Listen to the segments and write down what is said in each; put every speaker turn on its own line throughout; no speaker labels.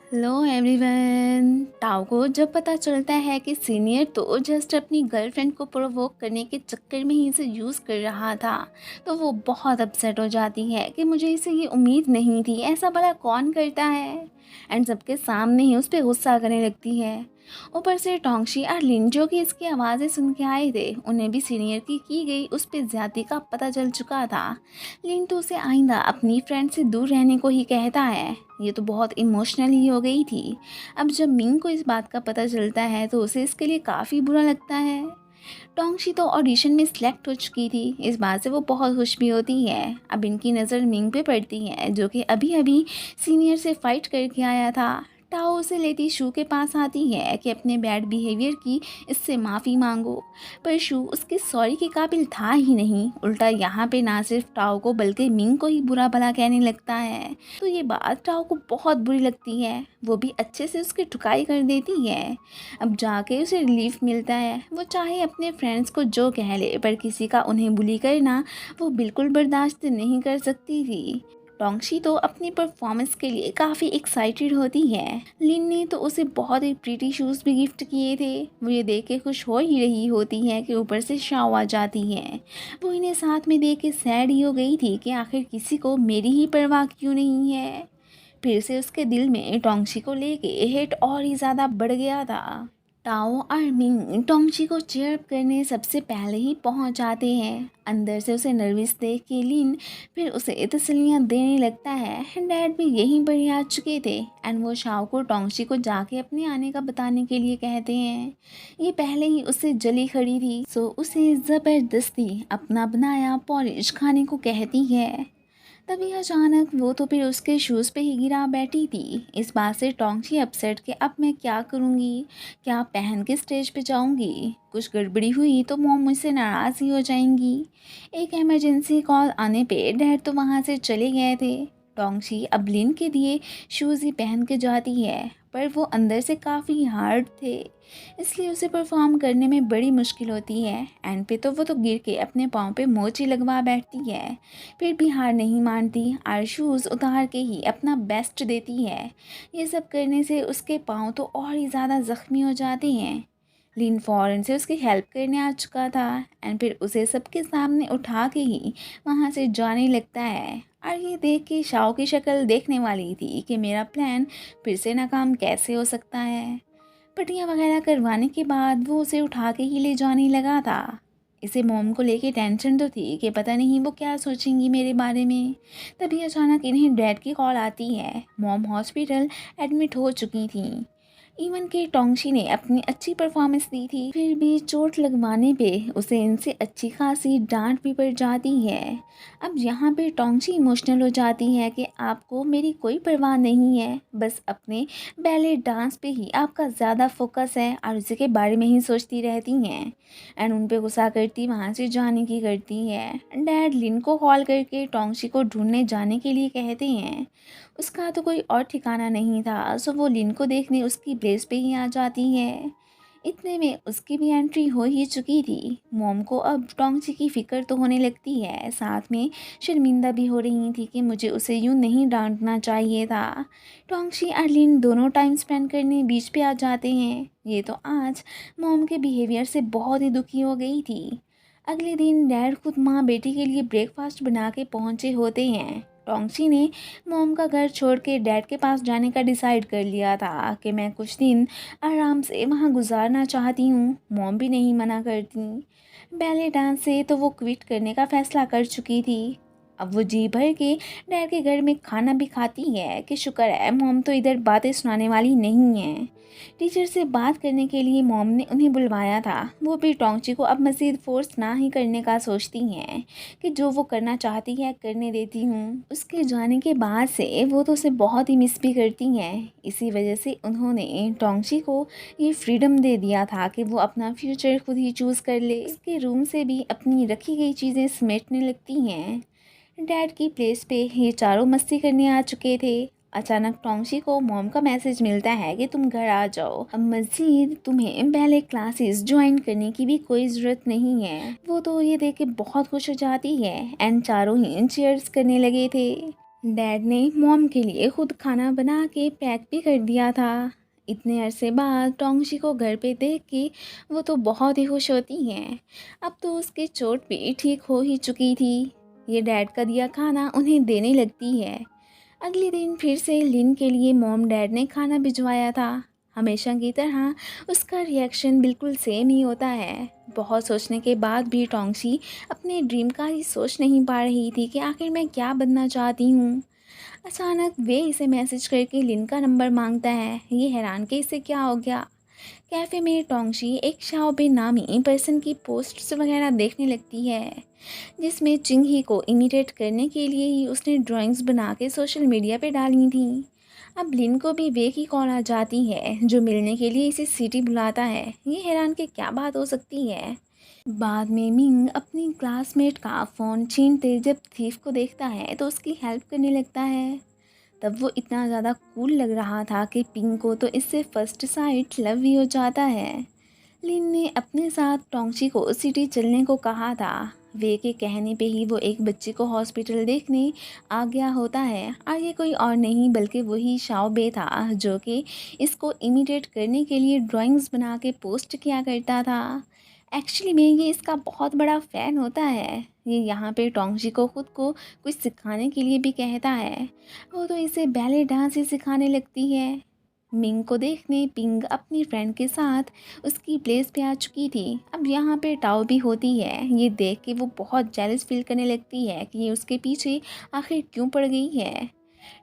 Hello everyone. Tau को जब पता चलता है कि सीनियर तो जस्ट अपनी गर्लफ्रेंड को प्रोवोक करने के चक्कर में ही इसे यूज़ कर रहा था, तो वो बहुत अपसेट हो जाती है कि मुझे इसे ये उम्मीद नहीं थी, ऐसा भला कौन करता है। एंड सबके सामने ही उस पर गुस्सा करने लगती है। ऊपर से टोंगशी और लिन जो कि इसकी आवाज़ें सुन के आए थे, उन्हें भी सीनियर की गई उस पर ज्यादती का पता चल चुका था। लिन तो उसे आइंदा अपनी फ्रेंड से दूर रहने को ही कहता है। ये तो बहुत इमोशनल ही हो गई थी। अब जब मिंग को इस बात का पता चलता है तो उसे इसके लिए काफ़ी बुरा लगता है। टोंगशी तो ऑडिशन में सिलेक्ट हो चुकी थी, इस बात से वो बहुत खुश भी होती है। अब इनकी नज़र मिंग पे पड़ती है जो कि अभी अभी सीनियर से फाइट करके आया था। टाओ उसे लेती शू के पास आती है कि अपने बैड बिहेवियर की इससे माफ़ी मांगो, पर शू उसके सॉरी के काबिल था ही नहीं। उल्टा यहाँ पे ना सिर्फ टाओ को बल्कि मिंग को ही बुरा भला कहने लगता है। तो ये बात टाओ को बहुत बुरी लगती है, वो भी अच्छे से उसकी ठुकाई कर देती है। अब जाके उसे रिलीफ मिलता है। वो चाहे अपने फ्रेंड्स को जो कह ले, पर किसी का उन्हें बुली करना वो बिल्कुल बर्दाश्त नहीं कर सकती थी। टोंगशी तो अपनी परफॉर्मेंस के लिए काफ़ी एक्साइटेड होती है। लिन ने तो उसे बहुत ही प्रीटी शूज़ भी गिफ्ट किए थे। वो ये देख के खुश हो ही रही होती है कि ऊपर से शाओ आ जाती है। वो इन्हें साथ में देख के सैड ही हो गई थी कि आखिर किसी को मेरी ही परवाह क्यों नहीं है। फिर से उसके दिल में टोंगशी को लेके हेट और ही ज़्यादा बढ़ गया था। टाओ और मिंग टोंगशी को चीयर अप करने सबसे पहले ही पहुंच जाते हैं। अंदर से उसे नर्वस देख के लिन फिर उसे तसल्लियाँ देने लगता है। डैड भी यहीं पर ही आ चुके थे एंड वो शाओ को टोंगशी को जाके अपने आने का बताने के लिए कहते हैं। ये पहले ही उससे जली खड़ी थी, सो उसे ज़बरदस्ती अपना बनाया पॉलिश खाने को कहती है। तभी अचानक वो तो फिर उसके शूज़ पे ही गिरा बैठी थी। इस बात से टोंगशी अपसेट कि अब मैं क्या करूँगी, क्या पहन के स्टेज पे जाऊँगी, कुछ गड़बड़ी हुई तो मॉम मुझसे नाराज़ ही हो जाएंगी। एक इमरजेंसी कॉल आने पे डैड तो वहाँ से चले गए थे। टोंगशी अब लिन के दिए शूज़ ही पहन के जाती है, पर वो अंदर से काफ़ी हार्ड थे, इसलिए उसे परफॉर्म करने में बड़ी मुश्किल होती है। एंड पे तो वो तो गिर के अपने पाँव पे मोची लगवा बैठती है, फिर भी हार नहीं मानती और शूज़ उतार के ही अपना बेस्ट देती है। ये सब करने से उसके पाँव तो और ही ज़्यादा ज़ख्मी हो जाते हैं। लिन फ़ौरन से उसकी हेल्प करने आ चुका था एंड फिर उसे सबके सामने उठा के ही वहाँ से जाने लगता है। और ये देख के शाओ की शक्ल देखने वाली थी कि मेरा प्लान फिर से नाकाम कैसे हो सकता है। पट्टियाँ वगैरह करवाने के बाद वो उसे उठा के ही ले जाने लगा था। इसे मॉम को लेके टेंशन तो थी कि पता नहीं वो क्या सोचेंगी मेरे बारे में। तभी अचानक इन्हें डैड की कॉल आती है। मॉम हॉस्पिटल एडमिट हो चुकी थी। इवन के टोंगशी ने अपनी अच्छी परफॉर्मेंस दी थी, फिर भी चोट लगवाने पे उसे इनसे अच्छी खासी डांट भी पड़ जाती है। अब यहाँ पे टोंगशी इमोशनल हो जाती है कि आपको मेरी कोई परवाह नहीं है, बस अपने बैले डांस पे ही आपका ज़्यादा फोकस है और उसी के बारे में ही सोचती रहती हैं। एंड उन पे गुस्सा करती वहाँ से जाने की करती है। डैड लिन को कॉल करके टोंगशी को ढूंढने जाने के लिए कहते हैं। उसका तो कोई और ठिकाना नहीं था, सो वो लिन को देखने उसकी प्लेस पे ही आ जाती है। इतने में उसकी भी एंट्री हो ही चुकी थी। मॉम को अब टोंगची की फ़िक्र तो होने लगती है, साथ में शर्मिंदा भी हो रही थी कि मुझे उसे यूँ नहीं डांटना चाहिए था। टोंगची और लिन दोनों टाइम स्पेंड करने बीच पे आ जाते हैं। ये तो आज मॉम के बिहेवियर से बहुत ही दुखी हो गई थी। अगले दिन डैड खुद माँ बेटी के लिए ब्रेकफास्ट बना के पहुँचे होते हैं। टोंगची ने मॉम का घर छोड़ के डैड के पास जाने का डिसाइड कर लिया था कि मैं कुछ दिन आराम से वहाँ गुजारना चाहती हूँ। मॉम भी नहीं मना करती। बैले डांस से तो वो क्विट करने का फैसला कर चुकी थी। अब वो जी भर के डैड के घर में खाना भी खाती है कि शुक्र है मॉम तो इधर बातें सुनाने वाली नहीं है। टीचर से बात करने के लिए मॉम ने उन्हें बुलवाया था। वो भी टोंगची को अब मज़ीद फोर्स ना ही करने का सोचती हैं कि जो वो करना चाहती है करने देती हूँ। उसके जाने के बाद से वो तो उसे बहुत ही मिस भी करती हैं। इसी वजह से उन्होंने टोंगची को ये फ्रीडम दे दिया था कि वो अपना फ्यूचर खुद ही चूज़ कर ले। उसके रूम से भी अपनी रखी गई चीज़ें समेटने लगती हैं। डैड की प्लेस पे ये चारों मस्ती करने आ चुके थे। अचानक टोंगशी को मॉम का मैसेज मिलता है कि तुम घर आ जाओ, अब मजीद तुम्हें पहले क्लासेस ज्वाइन करने की भी कोई ज़रूरत नहीं है। वो तो ये देख के बहुत खुश हो जाती है एंड चारों ही चीयर्स करने लगे थे। डैड ने मॉम के लिए खुद खाना बना के पैक भी कर दिया था। इतने अरसे बाद टोंगशी को घर पे देख के वो तो बहुत ही खुश होती हैं। अब तो उसकी चोट भी ठीक हो ही चुकी थी। ये डैड का दिया खाना उन्हें देने लगती है। अगले दिन फिर से लिन के लिए मॉम डैड ने खाना भिजवाया था। हमेशा की तरह उसका रिएक्शन बिल्कुल सेम ही होता है। बहुत सोचने के बाद भी टोंगशी अपने ड्रीम का ही सोच नहीं पा रही थी कि आखिर मैं क्या बनना चाहती हूँ। अचानक वे इसे मैसेज करके लिन का नंबर मांगता है। ये हैरान कि इसे क्या हो गया। कैफ़े में टोंगशी एक शाओबे नामी पर्सन की पोस्ट्स वगैरह देखने लगती है, जिसमें चिंग ही को इमिटेट करने के लिए ही उसने ड्राइंग्स बना के सोशल मीडिया पे डाली थी। अब लिन को भी वे की कॉल आ जाती है, जो मिलने के लिए इसे सिटी बुलाता है। ये हैरान कि क्या बात हो सकती है। बाद में मिंग अपनी क्लासमेट का फ़ोन छीनते जब थीफ को देखता है तो उसकी हेल्प करने लगता है। तब वो इतना ज़्यादा कूल लग रहा था कि पिंग को तो इससे फर्स्ट साइट लव ही हो जाता है। लिन ने अपने साथ टोंगची को सिटी चलने को कहा था। वे के कहने पे ही वो एक बच्चे को हॉस्पिटल देखने आ गया होता है, और ये कोई और नहीं बल्कि वही शाओ बे था, जो कि इसको इमिटेट करने के लिए ड्राइंग्स बना के पोस्ट किया करता था। एक्चुअली में ये इसका बहुत बड़ा फ़ैन होता है। ये यहाँ पे टोंगची को खुद को कुछ सिखाने के लिए भी कहता है। वो तो इसे बैले डांस ही सिखाने लगती है। मिंग को देखने पिंग अपनी फ्रेंड के साथ उसकी प्लेस पे आ चुकी थी। अब यहाँ पे टाओ भी होती है। ये देख के वो बहुत जेलस फील करने लगती है कि ये उसके पीछे आखिर क्यों पड़ गई है।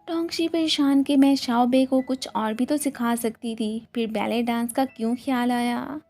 टोंगशी परेशान कि मैं शाओ बे को कुछ और भी तो सिखा सकती थी, फिर बैले डांस का क्यों ख्याल आया।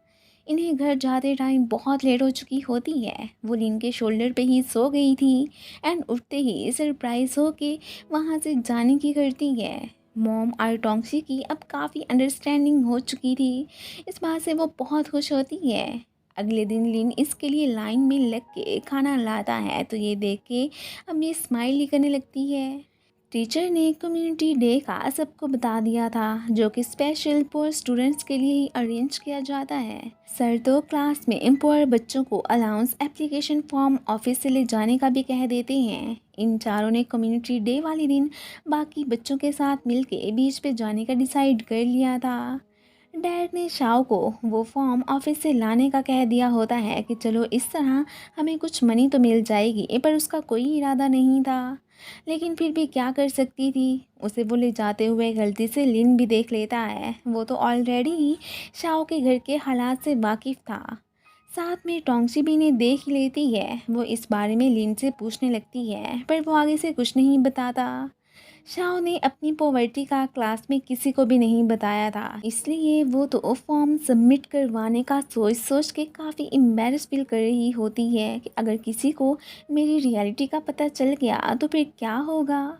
इन्हें घर जाते टाइम बहुत लेट हो चुकी होती है। वो लिन के शोल्डर पे ही सो गई थी एंड उठते ही सरप्राइज हो के वहाँ से जाने की करती है। मॉम और टोंगशी की अब काफ़ी अंडरस्टैंडिंग हो चुकी थी। इस बात से वो बहुत खुश होती है। अगले दिन लिन इसके लिए लाइन में लग के खाना लाता है, तो ये देख के अब ये स्माइल ही करने लगती है। टीचर ने कम्युनिटी डे का सबको बता दिया था, जो कि स्पेशल पुअर स्टूडेंट्स के लिए ही अरेंज किया जाता है। सर तो क्लास में पुअर बच्चों को अलाउंस एप्लीकेशन फॉर्म ऑफिस से ले जाने का भी कह देते हैं। इन चारों ने कम्युनिटी डे वाले दिन बाकी बच्चों के साथ मिलके बीच पे जाने का डिसाइड कर लिया था। डैड ने शाओ को वो फॉर्म ऑफिस से लाने का कह दिया होता है कि चलो इस तरह हमें कुछ मनी तो मिल जाएगी, पर उसका कोई इरादा नहीं था। लेकिन फिर भी क्या कर सकती थी। उसे वो ले जाते हुए गलती से लिन भी देख लेता है। वो तो ऑलरेडी ही शाओ के घर के हालात से वाकिफ़ था। साथ में टोंगची भी ने देख ही लेती है। वो इस बारे में लिन से पूछने लगती है, पर वो आगे से कुछ नहीं बताता। शाओ ने अपनी पॉवर्टी का क्लास में किसी को भी नहीं बताया था, इसलिए वो तो फॉर्म सबमिट करवाने का सोच सोच के काफ़ी एम्बैरस फील कर रही होती है कि अगर किसी को मेरी रियलिटी का पता चल गया तो फिर क्या होगा।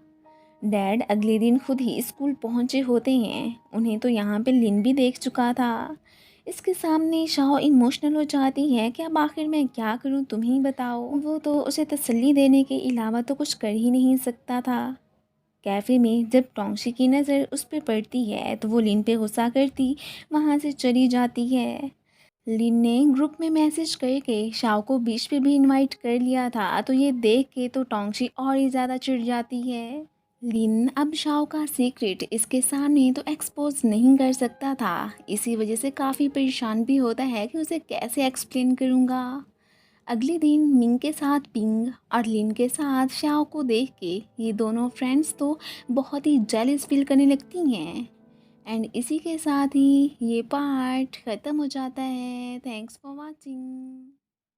डैड अगले दिन खुद ही स्कूल पहुंचे होते हैं। उन्हें तो यहाँ पे लिन भी देख चुका था। इसके सामने शाओ इमोशनल हो जाती है कि अब आखिर मैं क्या करूँ, तुम ही बताओ। वो तो उसे तसल्ली देने के अलावा तो कुछ कर ही नहीं सकता था। कैफ़े में जब टोंगशी की नज़र उस पर पड़ती है तो वो लिन पे गुस्सा करती वहाँ से चली जाती है। लिन ने ग्रुप में मैसेज करके शाओ को बीच पे भी इनवाइट कर लिया था, तो ये देख के तो टोंगशी और ही ज़्यादा चिढ़ जाती है। लिन अब शाओ का सीक्रेट इसके सामने तो एक्सपोज नहीं कर सकता था। इसी वजह से काफ़ी परेशान भी होता है कि उसे कैसे एक्सप्लेन करूँगा। अगले दिन मिंग के साथ पिंग और लिन के साथ शाओ को देख के ये दोनों फ्रेंड्स तो बहुत ही जेलस फील करने लगती हैं। एंड इसी के साथ ही ये पार्ट ख़त्म हो जाता है। Thanks for watching.